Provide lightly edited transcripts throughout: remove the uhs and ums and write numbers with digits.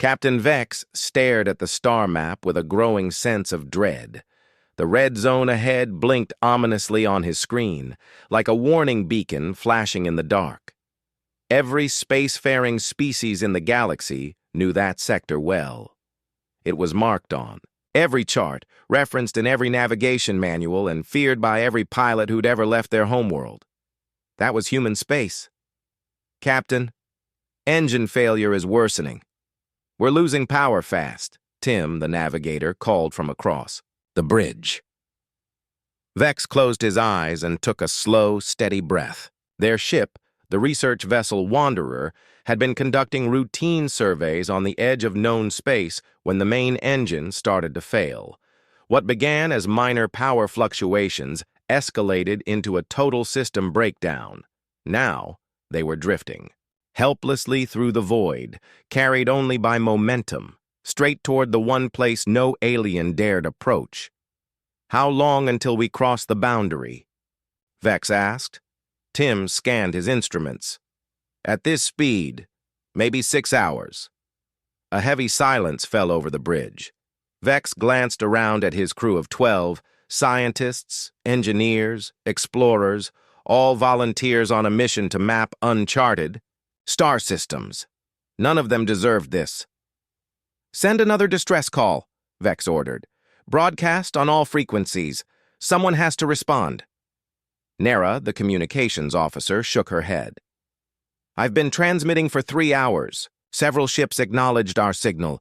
Captain Vex stared at the star map with a growing sense of dread. The red zone ahead blinked ominously on his screen, like a warning beacon flashing in the dark. Every spacefaring species in the galaxy knew that sector well. It was marked on every chart, referenced in every navigation manual, and feared by every pilot who'd ever left their homeworld. That was human space. "Captain, engine failure is worsening. We're losing power fast," Tim, the navigator, called from across the bridge. Vex closed his eyes and took a slow, steady breath. Their ship, the research vessel Wanderer, had been conducting routine surveys on the edge of known space when the main engine started to fail. What began as minor power fluctuations escalated into a total system breakdown. Now, they were drifting helplessly through the void, carried only by momentum, straight toward the one place no alien dared approach. "How long until we cross the boundary?" Vex asked. Tim scanned his instruments. "At this speed, maybe 6 hours." A heavy silence fell over the bridge. Vex glanced around at his crew of 12, scientists, engineers, explorers, all volunteers on a mission to map uncharted star systems. None of them deserved this. "Send another distress call," Vex ordered. "Broadcast on all frequencies. Someone has to respond." Nera, the communications officer, shook her head. "I've been transmitting for 3 hours. Several ships acknowledged our signal.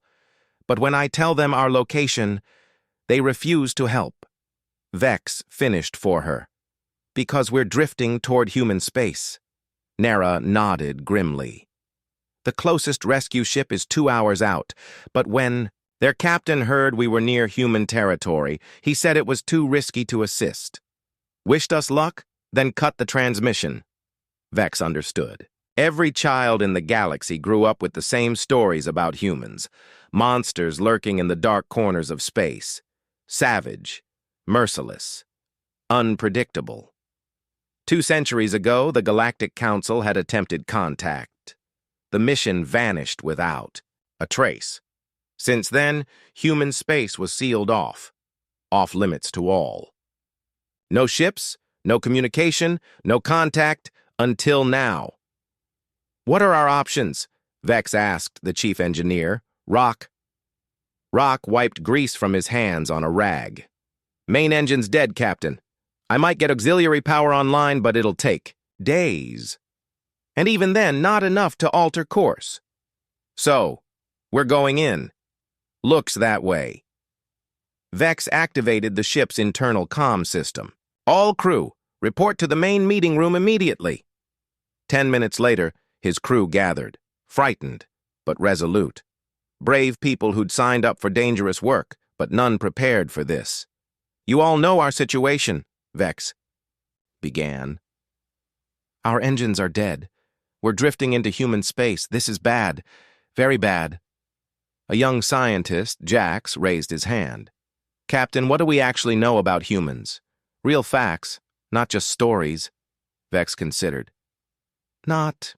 But when I tell them our location, they refuse to help." Vex finished for her. "Because we're drifting toward human space." Nera nodded grimly. "The closest rescue ship is 2 hours out, but when their captain heard we were near human territory, he said it was too risky to assist. Wished us luck, then cut the transmission." Vex understood. Every child in the galaxy grew up with the same stories about humans, monsters lurking in the dark corners of space, savage, merciless, unpredictable. 2 centuries ago, the Galactic Council had attempted contact. The mission vanished without a trace. Since then, human space was sealed off limits to all. No ships, no communication, no contact, until now. "What are our options?" Vex asked the chief engineer, Rock. Rock wiped grease from his hands on a rag. "Main engine's dead, Captain. I might get auxiliary power online, but it'll take days. And even then, not enough to alter course. So, we're going in. Looks that way." Vex activated the ship's internal comm system. "All crew, report to the main meeting room immediately." 10 minutes later, his crew gathered, frightened, but resolute. Brave people who'd signed up for dangerous work, but none prepared for this. "You all know our situation," Vex began. "Our engines are dead. We're drifting into human space. This is bad. Very bad." A young scientist, Jax, raised his hand. "Captain, what do we actually know about humans? Real facts, not just stories." Vex considered. "Not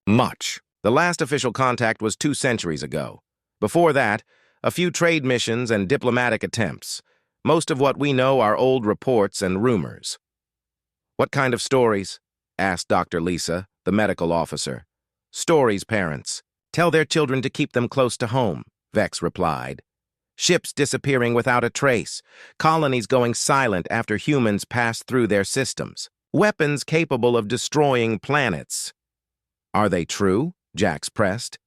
much. The last official contact was 2 centuries ago. Before that, a few trade missions and diplomatic attempts. Most of what we know are old reports and rumors." "What kind of stories?" asked Dr. Lisa, the medical officer. "Stories, parents. Tell their children to keep them close to home," Vex replied. "Ships disappearing without a trace, colonies going silent after humans pass through their systems, weapons capable of destroying planets." "Are they true?" Jax pressed.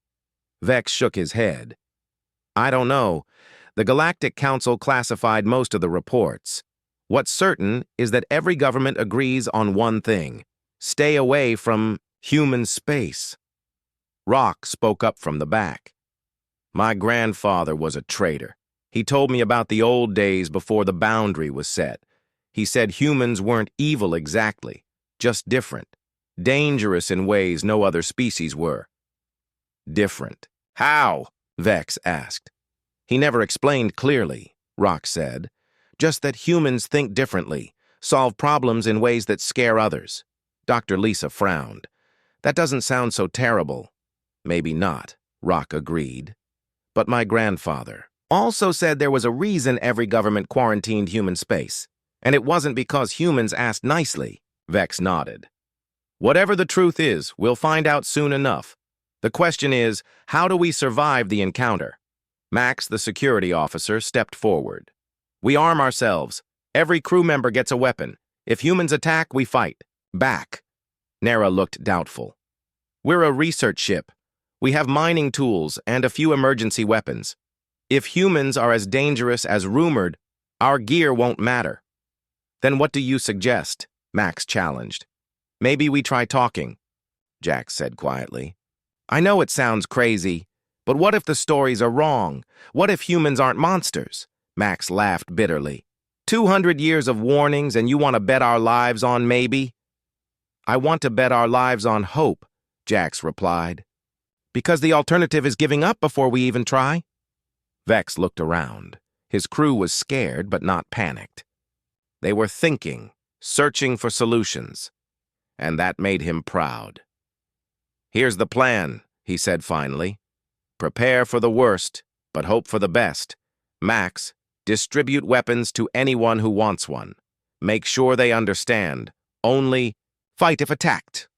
Vex shook his head. "I don't know. The Galactic Council classified most of the reports. What's certain is that every government agrees on one thing: stay away from human space." Rock spoke up from the back. "My grandfather was a traitor. He told me about the old days before the boundary was set. He said humans weren't evil exactly, just different, dangerous in ways no other species were." "Different. How?" Vex asked. "He never explained clearly," Rock said. "Just that humans think differently, solve problems in ways that scare others." Dr. Lisa frowned. "That doesn't sound so terrible." "Maybe not," Rock agreed. but my grandfather also said there was a reason every government quarantined human space, and it wasn't because humans asked nicely. Vex nodded. Whatever the truth is, we'll find out soon enough. The question is, how do we survive the encounter? Max, the security officer, stepped forward. We arm ourselves. Every crew member gets a weapon. If humans attack, we fight. Back. Nara looked doubtful. We're a research ship. We have mining tools and a few emergency weapons. If humans are as dangerous as rumored, our gear won't matter. Then what do you suggest? Max challenged. Maybe we try talking, Jack said quietly. I know it sounds crazy, but what if the stories are wrong? What if humans aren't monsters? Max laughed bitterly. 200 years of warnings and you want to bet our lives on maybe? I want to bet our lives on hope, Jax replied. Because the alternative is giving up before we even try? Vex looked around. His crew was scared but not panicked. They were thinking, searching for solutions, and that made him proud. Here's the plan, he said finally. Prepare for the worst, but hope for the best. Max, distribute weapons to anyone who wants one. Make sure they understand. Only fight if attacked.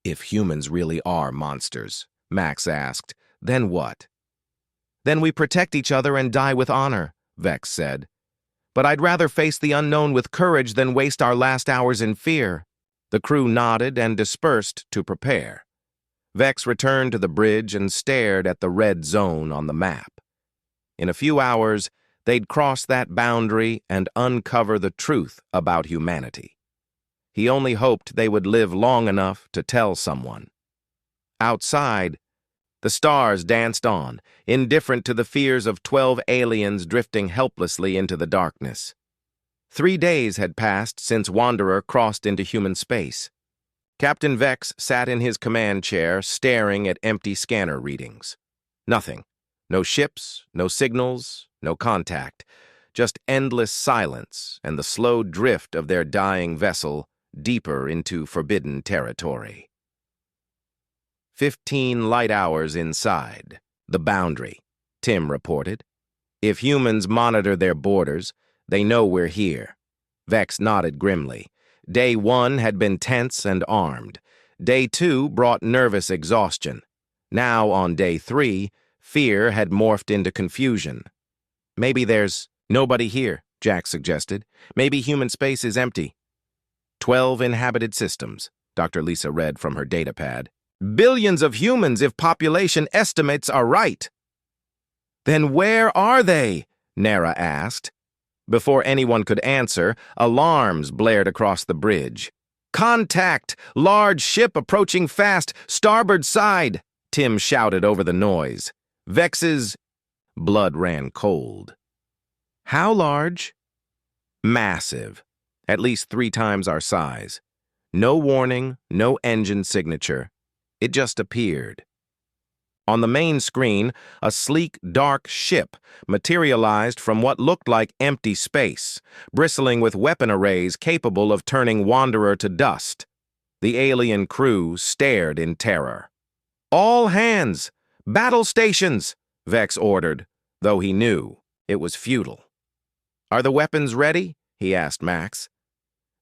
If humans really are monsters, Max asked, then what? Then we protect each other and die with honor, Vex said. But I'd rather face the unknown with courage than waste our last hours in fear. The crew nodded and dispersed to prepare. Vex returned to the bridge and stared at the red zone on the map. In a few hours, they'd cross that boundary and uncover the truth about humanity. He only hoped they would live long enough to tell someone. Outside, the stars danced on, indifferent to the fears of 12 aliens drifting helplessly into the darkness. 3 days had passed since Wanderer crossed into human space. Captain Vex sat in his command chair, staring at empty scanner readings. Nothing. No ships, no signals, no contact. Just endless silence and the slow drift of their dying vessel deeper into forbidden territory. 15 light hours inside. The boundary, Tim reported. If humans monitor their borders, they know we're here. Vex nodded grimly. Day 1 had been tense and armed. Day 2 brought nervous exhaustion. Now, on day 3, fear had morphed into confusion. Maybe there's nobody here, Jack suggested. Maybe human space is empty. 12 inhabited systems, Dr. Lisa read from her datapad. Billions of humans if population estimates are right. Then where are they? Nara asked. Before anyone could answer, alarms blared across the bridge. Contact! Large ship approaching fast! Starboard side! Tim shouted over the noise. Vex's blood ran cold. How large? Massive. At least 3 times our size. No warning, no engine signature. It just appeared. On the main screen, a sleek, dark ship materialized from what looked like empty space, bristling with weapon arrays capable of turning Wanderer to dust. The alien crew stared in terror. All hands! Battle stations! Vex ordered, though he knew it was futile. Are the weapons ready? He asked Max.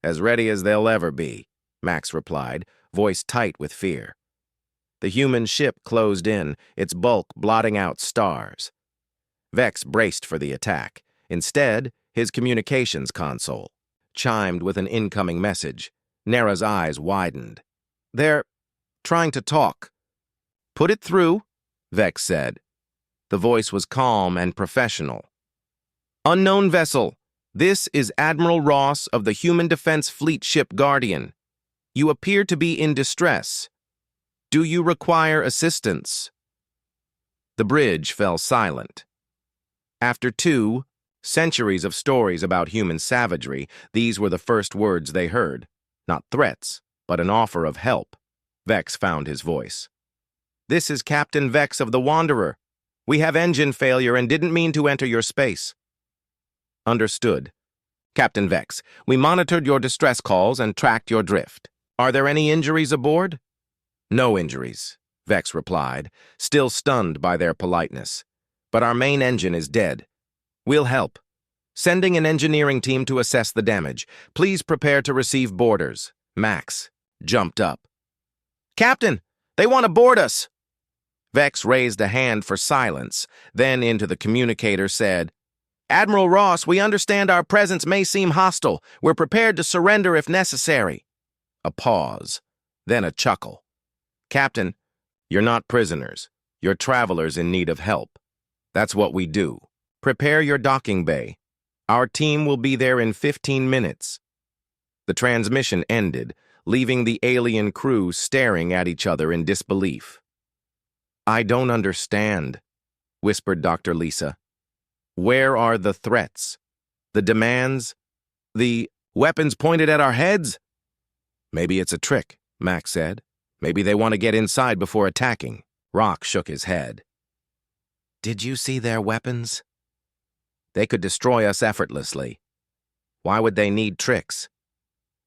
As ready as they'll ever be, Max replied, voice tight with fear. The human ship closed in, its bulk blotting out stars. Vex braced for the attack. Instead, his communications console chimed with an incoming message. Nara's eyes widened. They're trying to talk. Put it through, Vex said. The voice was calm and professional. Unknown vessel. This is Admiral Ross of the Human Defense Fleet Ship Guardian. You appear to be in distress. Do you require assistance? The bridge fell silent. After 2 centuries of stories about human savagery, these were the first words they heard. Not threats, but an offer of help. Vex found his voice. This is Captain Vex of the Wanderer. We have engine failure and didn't mean to enter your space. Understood. Captain Vex, we monitored your distress calls and tracked your drift. Are there any injuries aboard? No injuries. Vex replied, still stunned by their politeness. But our main engine is dead. We'll help. Sending an engineering team to assess the damage. Please prepare to receive boarders. Max jumped up. Captain, they want to board us! Vex raised a hand for silence, then into the communicator said, Admiral Ross, we understand our presence may seem hostile. We're prepared to surrender if necessary. A pause, then a chuckle. Captain, you're not prisoners. You're travelers in need of help. That's what we do. Prepare your docking bay. Our team will be there in 15 minutes. The transmission ended, leaving the alien crew staring at each other in disbelief. I don't understand, whispered Dr. Lisa. Where are the threats? The demands? The weapons pointed at our heads? Maybe it's a trick, Max said. Maybe they want to get inside before attacking. Rock shook his head. Did you see their weapons? They could destroy us effortlessly. Why would they need tricks?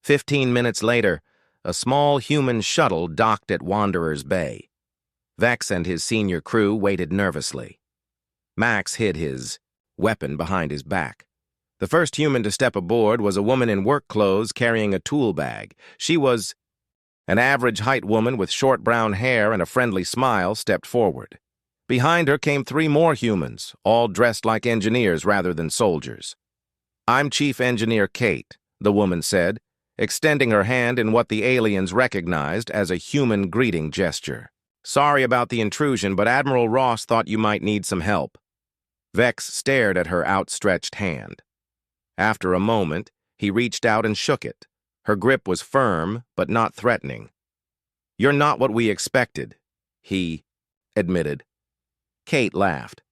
15 minutes later, a small human shuttle docked at Wanderer's Bay. Vex and his senior crew waited nervously. Max hid his weapon behind his back. The first human to step aboard was a woman in work clothes carrying a tool bag. She was an average-height woman with short brown hair and a friendly smile stepped forward. Behind her came 3 more humans, all dressed like engineers rather than soldiers. I'm Chief Engineer Kate, the woman said, extending her hand in what the aliens recognized as a human greeting gesture. Sorry about the intrusion, but Admiral Ross thought you might need some help. Vex stared at her outstretched hand. After a moment, he reached out and shook it. Her grip was firm, but not threatening. You're not what we expected, he admitted. Kate laughed.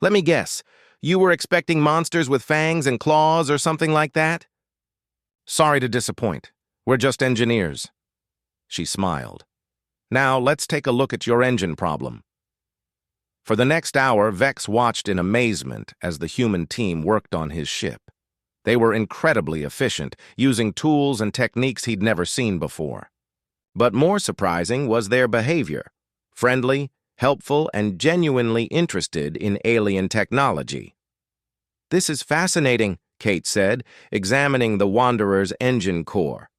Let me guess, you were expecting monsters with fangs and claws or something like that? Sorry to disappoint. We're just engineers. She smiled. Now let's take a look at your engine problem. For the next hour, Vex watched in amazement as the human team worked on his ship. They were incredibly efficient, using tools and techniques he'd never seen before. But more surprising was their behavior. Friendly, helpful, and genuinely interested in alien technology. This is fascinating, Kate said, examining the Wanderer's engine core.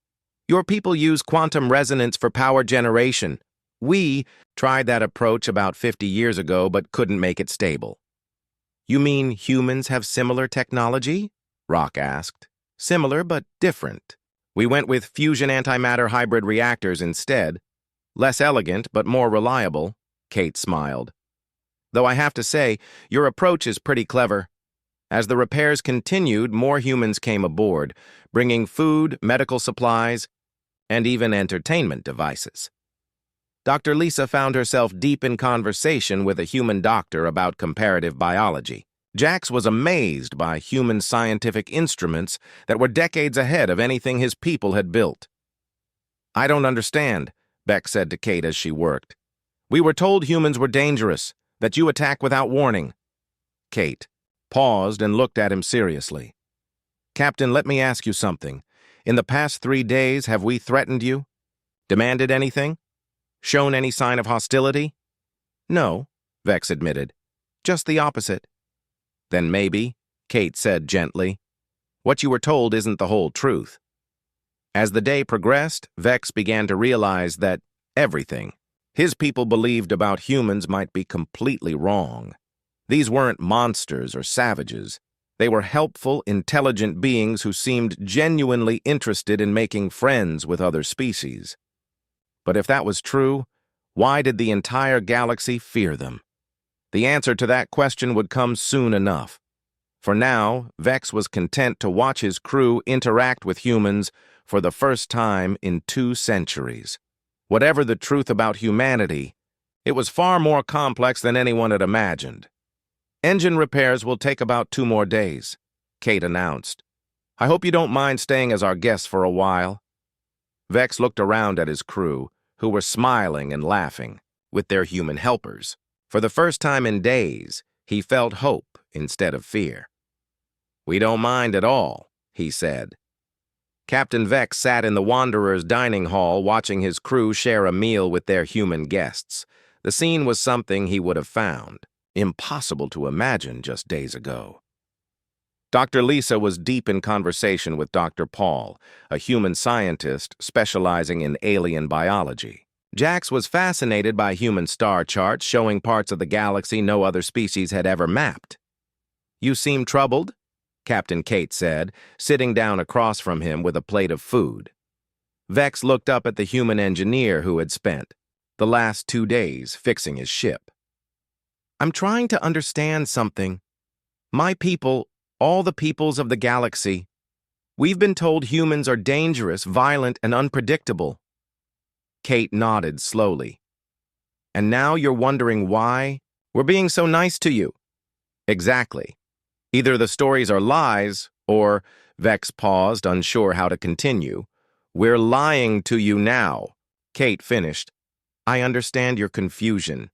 Your people use quantum resonance for power generation. We tried that approach about 50 years ago but couldn't make it stable. You mean humans have similar technology? Rock asked. Similar but different. We went with fusion antimatter hybrid reactors instead. Less elegant but more reliable, Kate smiled. Though I have to say, your approach is pretty clever. As the repairs continued, more humans came aboard, bringing food, medical supplies, and even entertainment devices. Dr. Lisa found herself deep in conversation with a human doctor about comparative biology. Jax was amazed by human scientific instruments that were decades ahead of anything his people had built. I don't understand, Beck said to Kate as she worked. We were told humans were dangerous, that you attack without warning. Kate paused and looked at him seriously. Captain, let me ask you something. In the past 3 days, have we threatened you? Demanded anything? Shown any sign of hostility? No, Vex admitted. Just the opposite. Then maybe, Kate said gently, what you were told isn't the whole truth. As the day progressed, Vex began to realize that everything his people believed about humans might be completely wrong. These weren't monsters or savages. They were helpful, intelligent beings who seemed genuinely interested in making friends with other species. But if that was true, why did the entire galaxy fear them? The answer to that question would come soon enough. For now, Vex was content to watch his crew interact with humans for the first time in 2 centuries. Whatever the truth about humanity, it was far more complex than anyone had imagined. Engine repairs will take about 2 more days, Kate announced. I hope you don't mind staying as our guests for a while. Vex looked around at his crew, who were smiling and laughing with their human helpers. For the first time in days, he felt hope instead of fear. We don't mind at all, he said. Captain Vex sat in the Wanderer's dining hall watching his crew share a meal with their human guests. The scene was something he would have found impossible to imagine just days ago. Dr. Lisa was deep in conversation with Dr. Paul, a human scientist specializing in alien biology. Jax was fascinated by human star charts showing parts of the galaxy no other species had ever mapped. "You seem troubled," Captain Kate said, sitting down across from him with a plate of food. Vex looked up at the human engineer who had spent the last 2 days fixing his ship. "I'm trying to understand something. My people, all the peoples of the galaxy, we've been told humans are dangerous, violent, and unpredictable." Kate nodded slowly. "And now you're wondering why we're being so nice to you?" "Exactly. Either the stories are lies, or," Vex paused, unsure how to continue, "we're lying to you now." Kate finished. "I understand your confusion.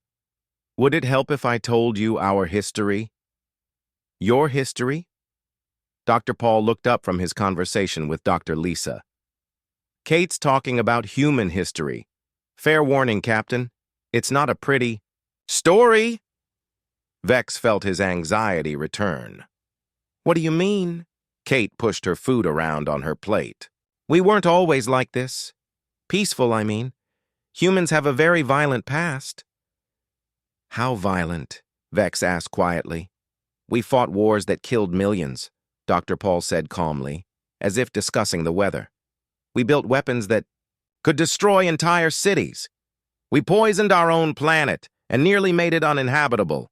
Would it help if I told you our history?" "Your history?" Dr. Paul looked up from his conversation with Dr. Lisa. "Kate's talking about human history. Fair warning, Captain. It's not a pretty story." Vex felt his anxiety return. "What do you mean?" Kate pushed her food around on her plate. "We weren't always like this. Peaceful, I mean. Humans have a very violent past." "How violent?" Vex asked quietly. "We fought wars that killed millions," Dr. Paul said calmly, as if discussing the weather. "We built weapons that could destroy entire cities. We poisoned our own planet and nearly made it uninhabitable."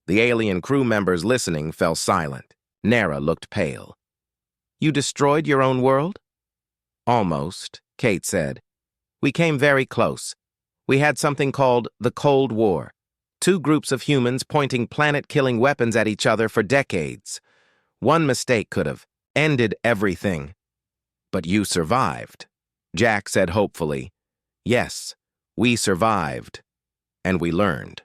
The alien crew members listening fell silent. Nara looked pale. "You destroyed your own world?" "Almost," Kate said. "We came very close. We had something called the Cold War. 2 groups of humans pointing planet-killing weapons at each other for decades. One mistake could have ended everything. But you survived." Jack said hopefully. "Yes, we survived. And we learned."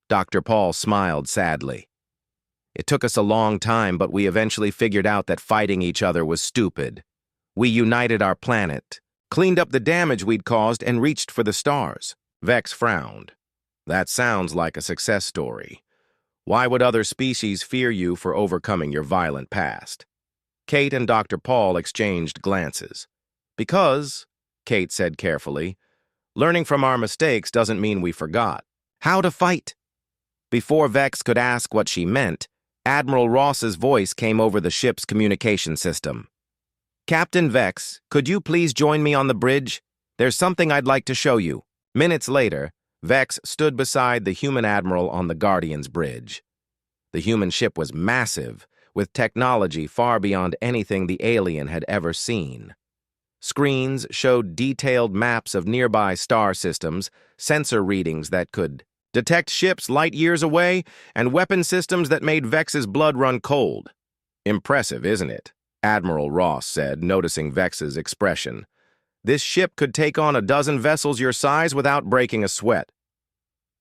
Dr. Paul smiled sadly. "It took us a long time, but we eventually figured out that fighting each other was stupid. We united our planet, cleaned up the damage we'd caused, and reached for the stars." Vex frowned. "That sounds like a success story. Why would other species fear you for overcoming your violent past?" Kate and Dr. Paul exchanged glances. "Because," Kate said carefully, "learning from our mistakes doesn't mean we forgot how to fight." Before Vex could ask what she meant, Admiral Ross's voice came over the ship's communication system. "Captain Vex, could you please join me on the bridge? There's something I'd like to show you." Minutes later, Vex stood beside the human admiral on the Guardian's bridge. The human ship was massive, with technology far beyond anything the alien had ever seen. Screens showed detailed maps of nearby star systems, sensor readings that could detect ships light years away, and weapon systems that made Vex's blood run cold. "Impressive, isn't it?" Admiral Ross said, noticing Vex's expression. "This ship could take on a dozen vessels your size without breaking a sweat."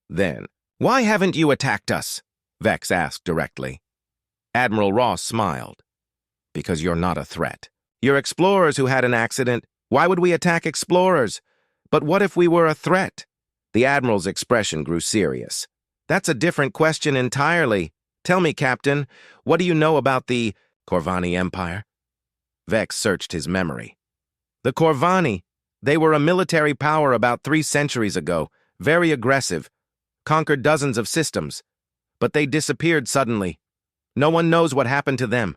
Then, "Why haven't you attacked us?" Vex asked directly. Admiral Ross smiled. "Because you're not a threat. You're explorers who had an accident. Why would we attack explorers? But what if we were a threat?" The Admiral's expression grew serious. "That's a different question entirely. Tell me, Captain, what do you know about the Corvani Empire?" Vex searched his memory. "The Corvani. They were a military power about 3 centuries ago, very aggressive, conquered dozens of systems. But they disappeared suddenly. No one knows what happened to them."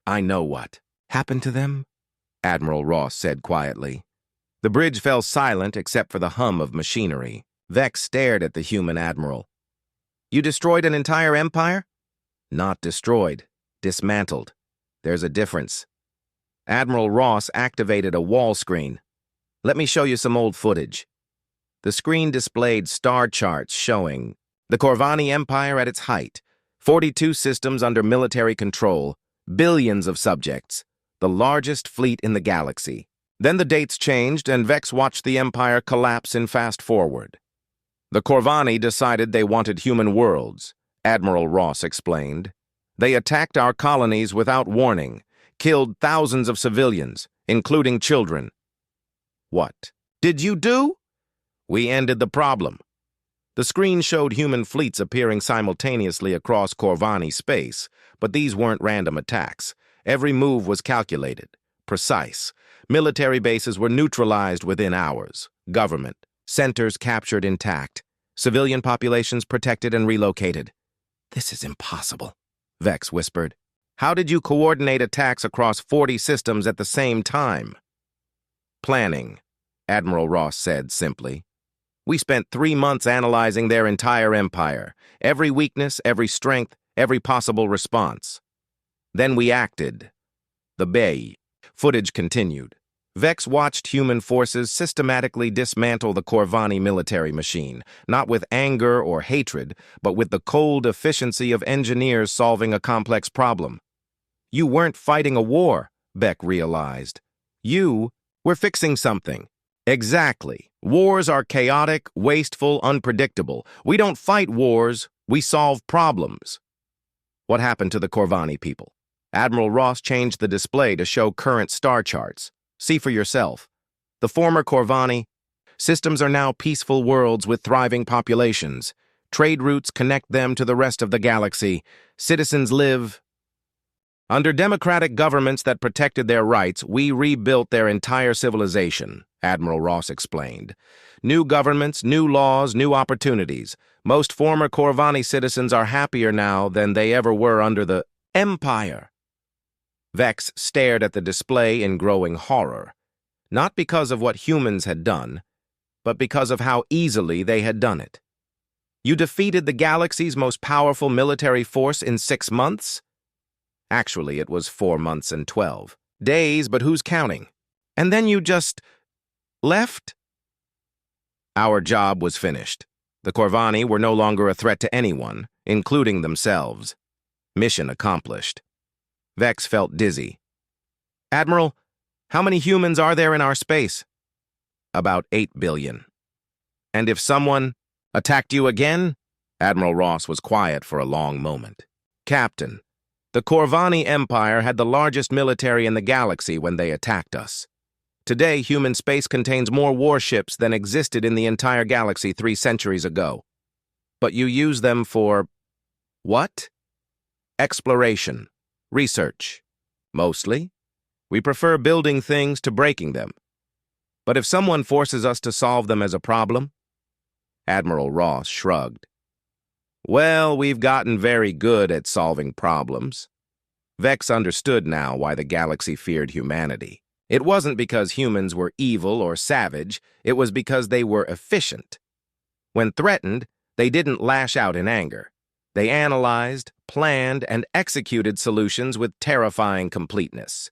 "I know what happened to them," Admiral Ross said quietly. The bridge fell silent except for the hum of machinery. Vex stared at the human admiral. "You destroyed an entire empire?" "Not destroyed. Dismantled. There's a difference." Admiral Ross activated a wall screen. "Let me show you some old footage." The screen displayed star charts showing the Corvani Empire at its height, 42 systems under military control, billions of subjects, the largest fleet in the galaxy. Then the dates changed, and Vex watched the Empire collapse in fast forward. "The Corvani decided they wanted human worlds," Admiral Ross explained. "They attacked our colonies without warning, killed thousands of civilians, including children." "What did you do?" "We ended the problem. The screen showed human fleets appearing simultaneously across Corvani space, but these weren't random attacks. Every move was calculated, precise. Military bases were neutralized within hours. Government centers captured intact. Civilian populations protected and relocated. "This is impossible," Vex whispered. "How did you coordinate attacks across 40 systems at the same time?" "Planning," Admiral Ross said simply. "We spent 3 months analyzing their entire empire, every weakness, every strength, every possible response. Then we acted." The Bay. Footage continued. Vex watched human forces systematically dismantle the Corvani military machine, not with anger or hatred, but with the cold efficiency of engineers solving a complex problem. "You weren't fighting a war," Beck realized. "You were fixing something." "Exactly. Wars are chaotic, wasteful, unpredictable. We don't fight wars, we solve problems." What happened to the Corvani people? Admiral Ross changed the display to show current star charts. "See for yourself. The former Corvani systems are now peaceful worlds with thriving populations. Trade routes connect them to the rest of the galaxy. Citizens live under democratic governments that protected their rights. We rebuilt their entire civilization," Admiral Ross explained. "New governments, new laws, new opportunities. Most former Corvani citizens are happier now than they ever were under the Empire." Vex stared at the display in growing horror, not because of what humans had done, but because of how easily they had done it. "You defeated the galaxy's most powerful military force in 6 months? Actually, it was 4 months and 12 days, but who's counting? And then you just left?" "Our job was finished. The Corvani were no longer a threat to anyone, including themselves. Mission accomplished." Vex felt dizzy. "Admiral, how many humans are there in our space?" "About 8 billion. "And if someone attacked you again?" Admiral Ross was quiet for a long moment. "Captain, the Corvani Empire had the largest military in the galaxy when they attacked us. Today, human space contains more warships than existed in the entire galaxy 3 centuries ago. But you use them for what?" "Exploration. Research. Mostly. We prefer building things to breaking them. But if someone forces us to solve them as a problem?" Admiral Ross shrugged. "Well, we've gotten very good at solving problems." Vex understood now why the galaxy feared humanity. It wasn't because humans were evil or savage, it was because they were efficient. When threatened, they didn't lash out in anger. They analyzed, planned, and executed solutions with terrifying completeness.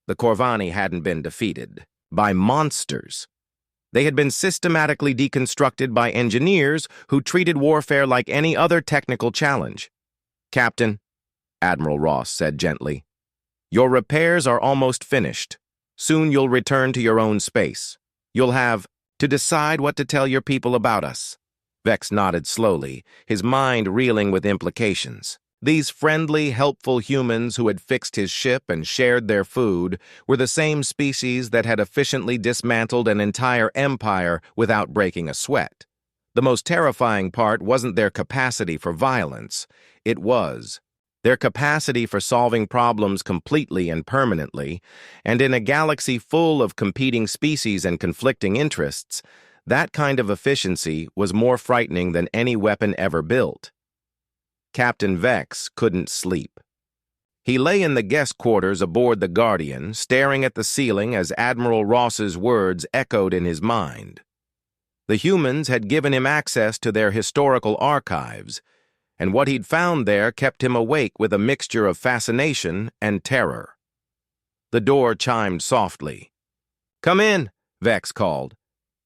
The Corvani hadn't been defeated by monsters. They had been systematically deconstructed by engineers who treated warfare like any other technical challenge. "Captain," Admiral Ross said gently, "your repairs are almost finished. Soon you'll return to your own space. You'll have to decide what to tell your people about us." Vex nodded slowly, his mind reeling with implications. These friendly, helpful humans who had fixed his ship and shared their food were the same species that had efficiently dismantled an entire empire without breaking a sweat. The most terrifying part wasn't their capacity for violence. It was their capacity for solving problems completely and permanently, and in a galaxy full of competing species and conflicting interests, that kind of efficiency was more frightening than any weapon ever built. Captain Vex couldn't sleep. He lay in the guest quarters aboard the Guardian, staring at the ceiling as Admiral Ross's words echoed in his mind. The humans had given him access to their historical archives, and what he'd found there kept him awake with a mixture of fascination and terror. The door chimed softly. "Come in," Vex called.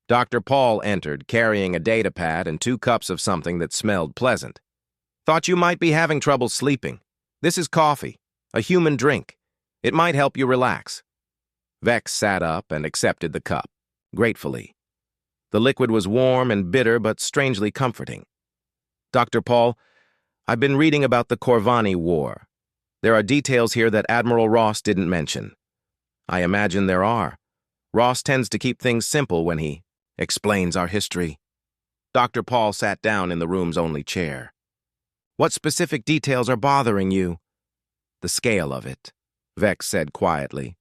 Dr. Paul entered, carrying a datapad and 2 cups of something that smelled pleasant. "Thought you might be having trouble sleeping. This is coffee, a human drink. It might help you relax." Vex sat up and accepted the cup, gratefully. The liquid was warm and bitter, but strangely comforting. "Dr. Paul, I've been reading about the Corvani War. There are details here that Admiral Ross didn't mention." "I imagine there are. Ross tends to keep things simple when he explains our history." Dr. Paul sat down in the room's only chair. What specific details are bothering you? The scale of it, Vex said quietly.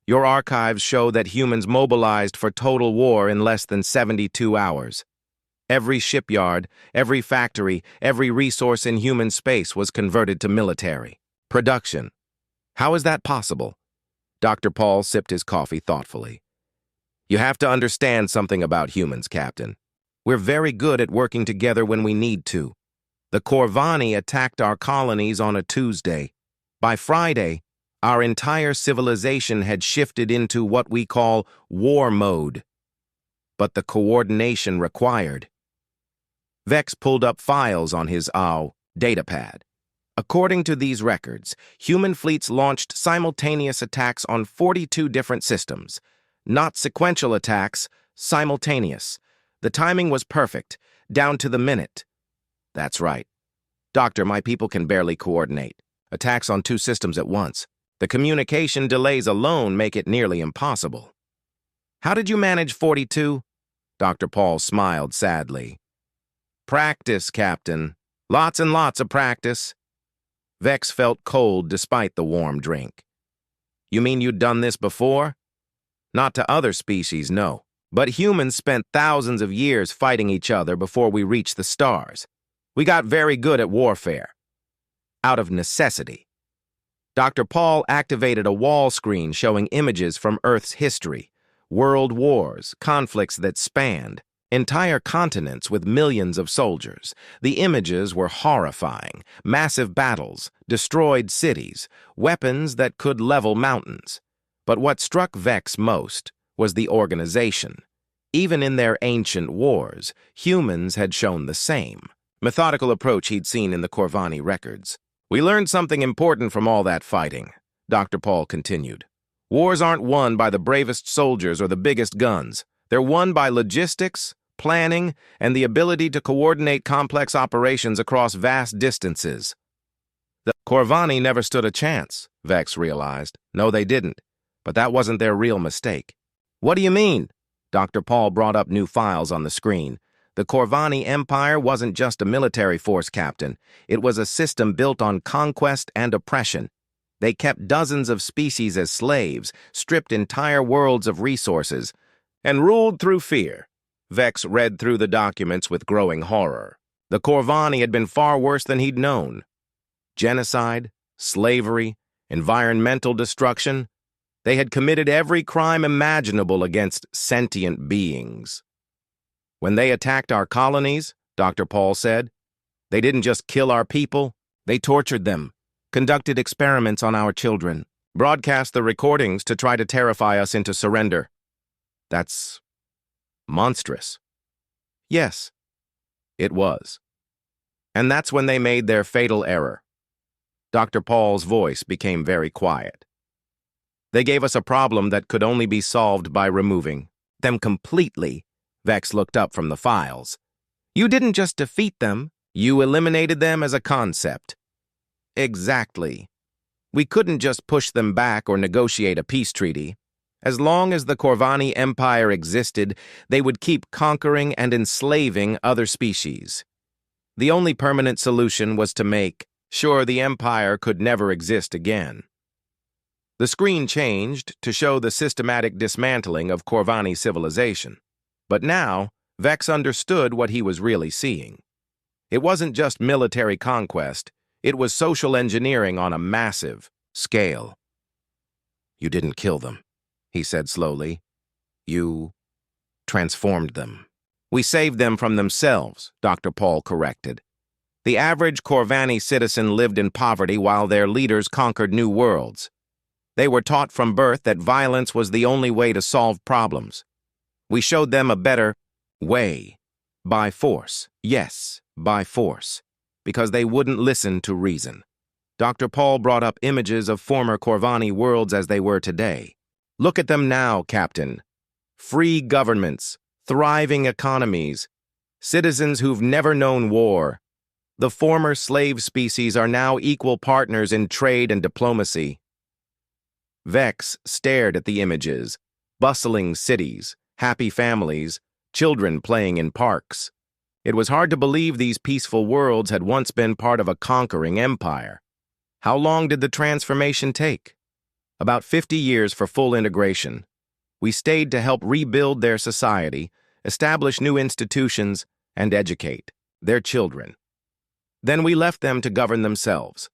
Your archives show that humans mobilized for total war in less than 72 hours. Every shipyard, every factory, every resource in human space was converted to military production. How is that possible? Dr. Paul sipped his coffee thoughtfully. You have to understand something about humans, Captain. We're very good at working together when we need to. The Corvani attacked our colonies on a Tuesday. By Friday, our entire civilization had shifted into what we call war mode. But the coordination required. Vex pulled up files on his datapad. According to these records, human fleets launched simultaneous attacks on 42 different systems. Not sequential attacks, simultaneous. The timing was perfect, down to the minute. That's right. Doctor, my people can barely coordinate. Attacks on 2 systems at once. The communication delays alone make it nearly impossible. How did you manage 42? Dr. Paul smiled sadly. Practice, Captain. Lots and lots of practice. Vex felt cold despite the warm drink. You mean you'd done this before? Not to other species, no. But humans spent thousands of years fighting each other before we reached the stars. We got very good at warfare. Out of necessity. Dr. Paul activated a wall screen showing images from Earth's history, world wars, conflicts that spanned entire continents with millions of soldiers. The images were horrifying. Massive battles, destroyed cities, weapons that could level mountains. But what struck Vex most was the organization. Even in their ancient wars, humans had shown the same methodical approach he'd seen in the Corvani records. We learned something important from all that fighting, Dr. Paul continued. Wars aren't won by the bravest soldiers or the biggest guns. They're won by logistics, planning, and the ability to coordinate complex operations across vast distances. The Corvani never stood a chance, Vex realized. No, they didn't. But that wasn't their real mistake. What do you mean? Dr. Paul brought up new files on the screen. The Corvani Empire wasn't just a military force, Captain. It was a system built on conquest and oppression. They kept dozens of species as slaves, stripped entire worlds of resources, and ruled through fear. Vex read through the documents with growing horror. The Corvani had been far worse than he'd known. Genocide, slavery, environmental destruction. They had committed every crime imaginable against sentient beings. When they attacked our colonies, Dr. Paul said, they didn't just kill our people, they tortured them, conducted experiments on our children, broadcast the recordings to try to terrify us into surrender. That's monstrous. Yes, it was. And that's when they made their fatal error. Dr. Paul's voice became very quiet. They gave us a problem that could only be solved by removing them completely. Vex looked up from the files. You didn't just defeat them, you eliminated them as a concept. Exactly. We couldn't just push them back or negotiate a peace treaty. As long as the Corvani Empire existed, they would keep conquering and enslaving other species. The only permanent solution was to make sure the Empire could never exist again. The screen changed to show the systematic dismantling of Corvani civilization. But now, Vex understood what he was really seeing. It wasn't just military conquest, it was social engineering on a massive scale. You didn't kill them, he said slowly. You transformed them. We saved them from themselves, Dr. Paul corrected. The average Corvani citizen lived in poverty while their leaders conquered new worlds. They were taught from birth that violence was the only way to solve problems. We showed them a better way. By force. Yes, by force. Because they wouldn't listen to reason. Dr. Paul brought up images of former Corvani worlds as they were today. Look at them now, Captain. Free governments, thriving economies, citizens who've never known war. The former slave species are now equal partners in trade and diplomacy. Vex stared at the images, bustling cities, happy families, children playing in parks. It was hard to believe these peaceful worlds had once been part of a conquering empire. How long did the transformation take? About 50 years for full integration. We stayed to help rebuild their society, establish new institutions, and educate their children. Then we left them to govern themselves.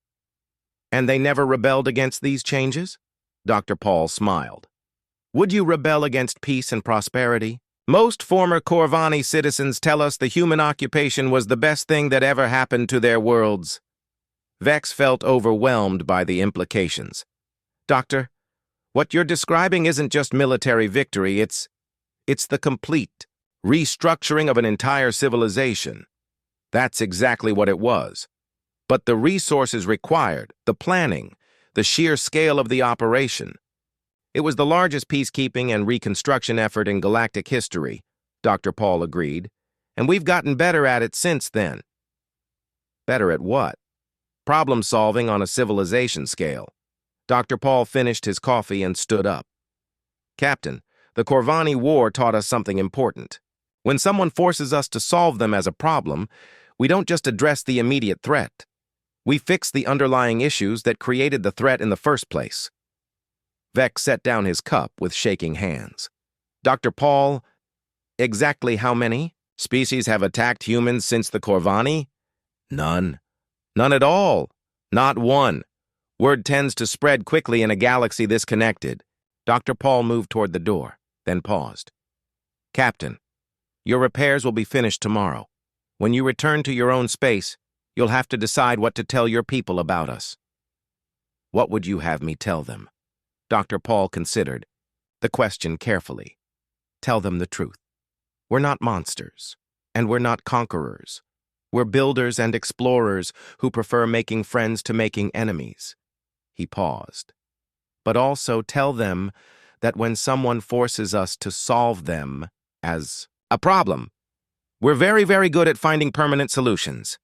And they never rebelled against these changes? Dr. Paul smiled. Would you rebel against peace and prosperity? Most former Corvani citizens tell us the human occupation was the best thing that ever happened to their worlds. Vex felt overwhelmed by the implications. Doctor, what you're describing isn't just military victory, it's the complete restructuring of an entire civilization. That's exactly what it was. But the resources required, the planning, the sheer scale of the operation. It was the largest peacekeeping and reconstruction effort in galactic history, Dr. Paul agreed, and we've gotten better at it since then. Better at what? Problem solving on a civilization scale. Dr. Paul finished his coffee and stood up. Captain, the Corvani War taught us something important. When someone forces us to solve them as a problem, we don't just address the immediate threat. We fix the underlying issues that created the threat in the first place. Vex set down his cup with shaking hands. Dr. Paul, exactly how many species have attacked humans since the Corvani? None. None at all. Not one. Word tends to spread quickly in a galaxy this connected. Dr. Paul moved toward the door, then paused. Captain, your repairs will be finished tomorrow. When you return to your own space, you'll have to decide what to tell your people about us. What would you have me tell them? Dr. Paul considered the question carefully. Tell them the truth. We're not monsters, and we're not conquerors. We're builders and explorers who prefer making friends to making enemies. He paused. But also tell them that when someone forces us to solve them as a problem, we're very, very good at finding permanent solutions.